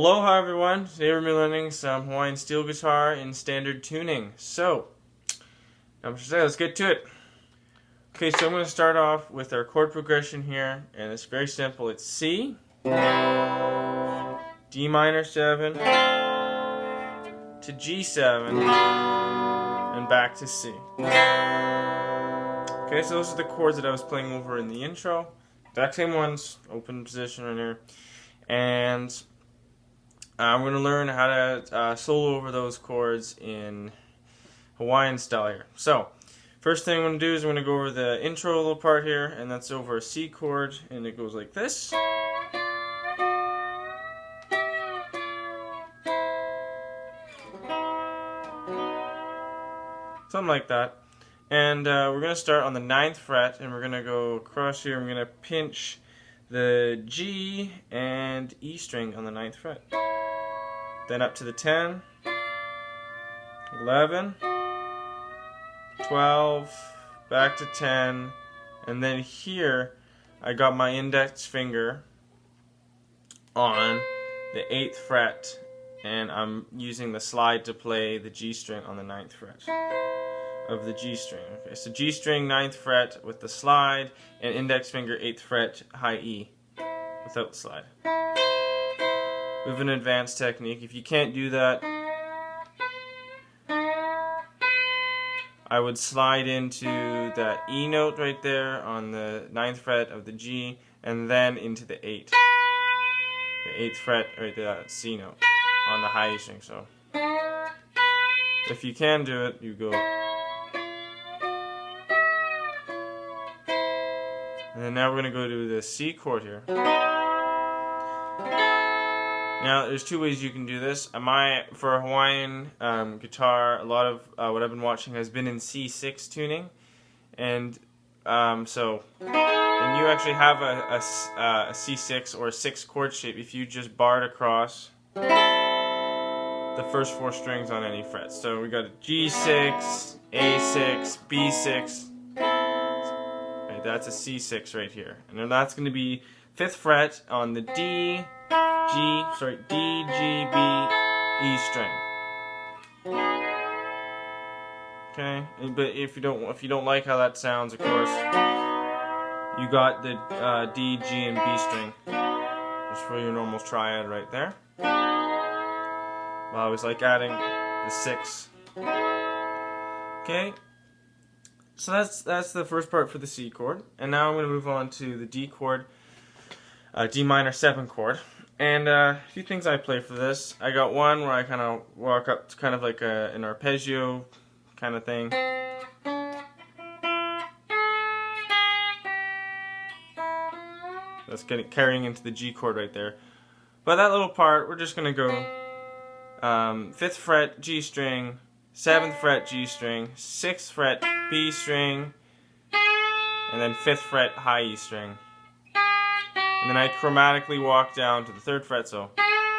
Aloha everyone, today we're going to be learning some Hawaiian Steel guitar in standard tuning. So, let's get to it. Okay, so I'm going to start off with our chord progression here, and it's very simple. It's C, D minor 7, to G7, and back to C. Okay, so those are the chords that I was playing over in the intro. Exact same ones, open position right here. And I'm going to learn how to solo over those chords in Hawaiian style here. So, first thing I'm going to do is I'm going to go over the intro little part here, and that's over a C chord, and it goes like this. Something like that. And we're going to start on the 9th fret, and we're going to go across here. I'm going to pinch the G and E string on the 9th fret. Then up to the 10, 11, 12, back to 10, and then here I got my index finger on the 8th fret, and I'm using the slide to play the G string on the 9th fret of the G string. Okay, so G string 9th fret with the slide, and index finger 8th fret high E without the slide. With an advanced technique. If you can't do that, I would slide into that E note right there on the 9th fret of the G, and then into the 8. The 8th fret right there, that C note on the high E string. So if you can do it, you go. And then now we're going to go to the C chord here. Now, there's two ways you can do this. For a Hawaiian guitar, a lot of what I've been watching has been in C6 tuning, and and you actually have a C6 or a 6 chord shape if you just barred across the first 4 strings on any fret. So we got a G6, A6, B6. Right, that's a C6 right here, and then that's going to be 5th fret on the D, G, B, E string. Okay, but if you don't like how that sounds, of course, you got the D, G, and B string just for your normal triad right there. Well, I always like adding the 6. Okay, so that's the first part for the C chord, and now I'm going to move on to the D chord, D minor 7 chord. And a few things I play for this. I got one where I kind of walk up to kind of like an arpeggio kind of thing. That's carrying into the G chord right there. But that little part, we're just going to go 5th fret G string, 7th fret G string, 6th fret B string, and then 5th fret high E string. And then I chromatically walk down to the 3rd fret, so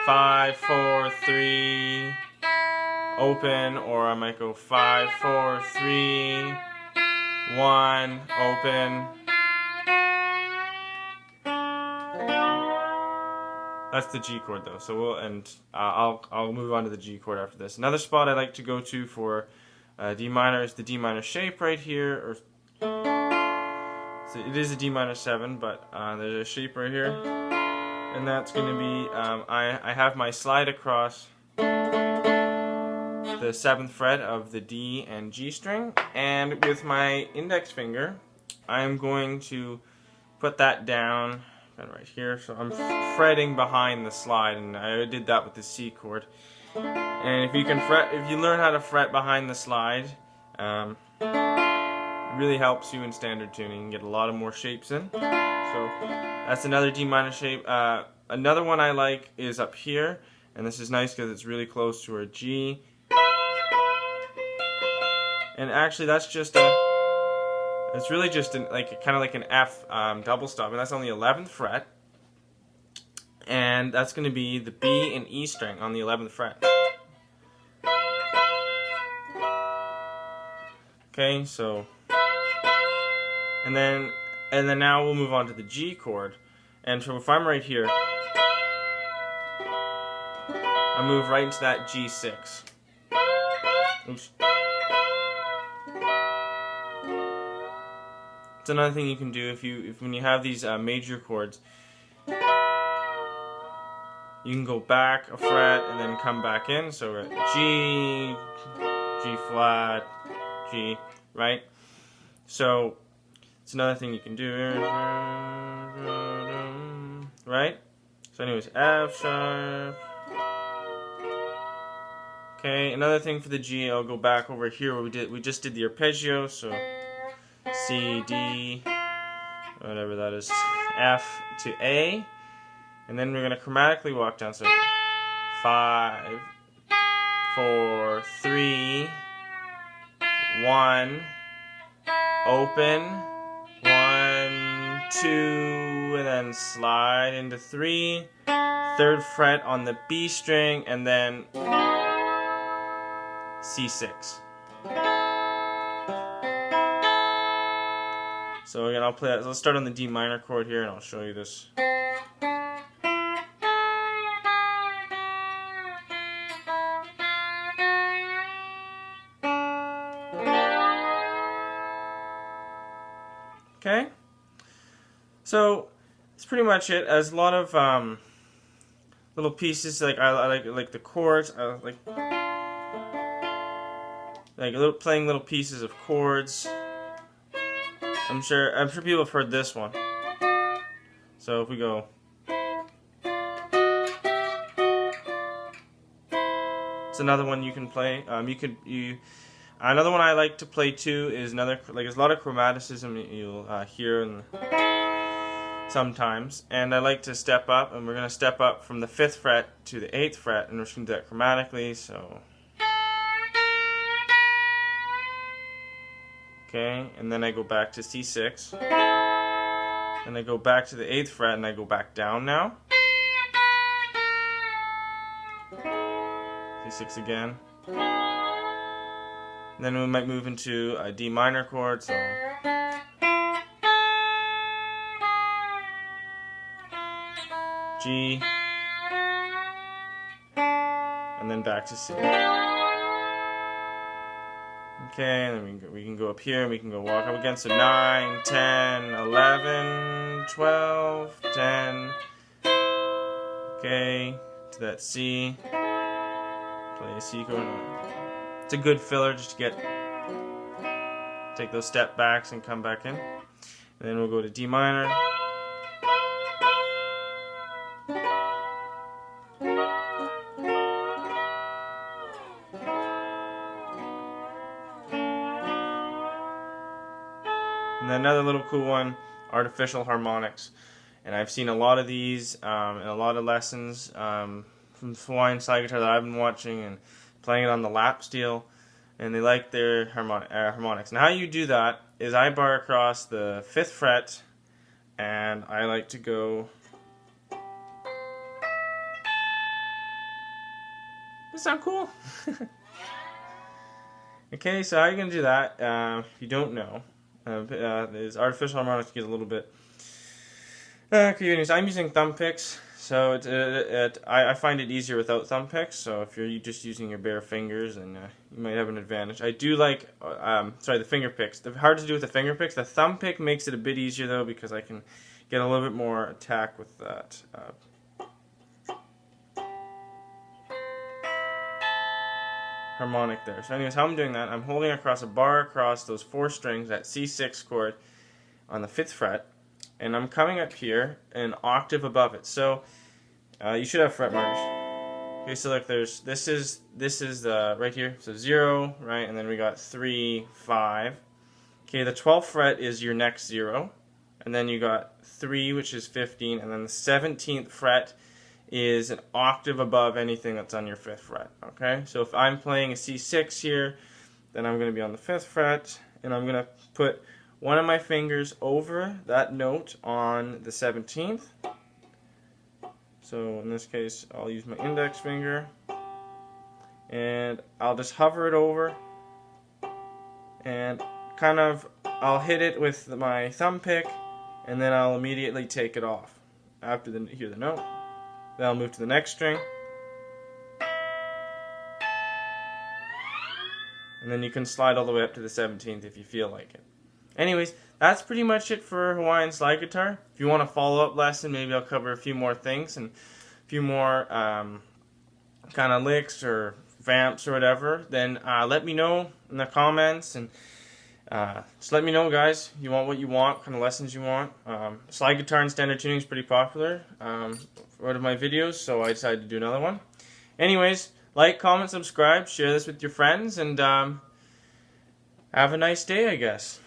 5, 4, 3, open, or I might go 5, 4, 3, 1, open. That's the G chord though, so I'll move on to the G chord after this. Another spot I like to go to for D minor is the D minor shape right here, or so it is a D minor 7, but there's a shape right here, and that's going to be, I have my slide across the 7th fret of the D and G string, and with my index finger, I'm going to put that down right here, so I'm fretting behind the slide, and I did that with the C chord. And if you learn how to fret behind the slide, really helps you in standard tuning. You can get a lot of more shapes in. So that's another D minor shape. Another one I like is up here, and this is nice because it's really close to our G. And actually, it's really just kind of like an F double stop, and that's on the 11th fret. And that's going to be the B and E string on the 11th fret. Okay, so. And then now we'll move on to the G chord. And so if I'm right here, I move right into that G6. Oops. It's another thing you can do if when you have these major chords, you can go back a fret and then come back in. So we're at G, G flat, G, right? So it's another thing you can do, right? So anyways, F sharp. Okay, another thing for the G, I'll go back over here where we just did the arpeggio, so C, D, whatever that is, F to A, and then we're going to chromatically walk down, so 5, 4, 3, 1, open, 1, 2, and then slide into 3, 3rd fret on the B string, and then C6. So again, I'll play that. Let's start on the D minor chord here, and I'll show you this. Okay. So that's pretty much it. There's a lot of little pieces. Like I like the chords. I like playing little pieces of chords. I'm sure people have heard this one. So if we go, it's another one you can play. Another one I like to play too is there's a lot of chromaticism you'll hear sometimes, and I like to step up, and we're gonna step up from the 5th fret to the 8th fret, and we're just gonna do that chromatically. So. Okay, and then I go back to C6, then I go back to the 8th fret, and I go back down now. C6 again. And then we might move into a D minor chord, so G, and then back to C. Okay, and then we can go up here and we can go walk up again. So 9, 10, 11, 12, 10. Okay, to that C. Play a C chord. It's a good filler just to take those step backs and come back in. And then we'll go to D minor. And then another little cool one, artificial harmonics. And I've seen a lot of these in a lot of lessons from Hawaiian slide guitar that I've been watching and playing it on the lap steel. And they like their harmonics. And how you do that is I bar across the 5th fret, and I like to go. Does that sound cool? Okay, so how are you going to do that? If you don't know. Is artificial harmonics get a little bit confusing. I'm using thumb picks, so I find it easier without thumb picks. So if you're just using your bare fingers, then you might have an advantage. I do like the finger picks. The hard to do with the finger picks. The thumb pick makes it a bit easier though, because I can get a little bit more attack with that. Harmonic there. So anyways, how I'm doing that, I'm holding across a bar across those 4 strings, that C6 chord on the 5th fret, and I'm coming up here an octave above it. So you should have fret markers. Okay, so look, this is right here. So 0, right, and then we got 3, 5. Okay, the 12th fret is your next 0, and then you got 3, which is 15, and then the 17th fret is an octave above anything that's on your 5th fret. Okay, so if I'm playing a C6 here, then I'm going to be on the 5th fret, and I'm going to put one of my fingers over that note on the 17th. So in this case, I'll use my index finger, and I'll just hover it over, and I'll hit it with my thumb pick, and then I'll immediately take it off after hear the note. Then I'll move to the next string, And then you can slide all the way up to the 17th if you feel like it. Anyways, that's pretty much it for Hawaiian slide guitar. If you want a follow-up lesson, maybe I'll cover a few more things and a few more kind of licks or vamps or whatever, then let me know in the comments, and just let me know, guys. You want what you want, kind of lessons you want. Slide guitar and standard tuning is pretty popular for one of my videos, so I decided to do another one. Anyways, like, comment, subscribe, share this with your friends, and have a nice day, I guess.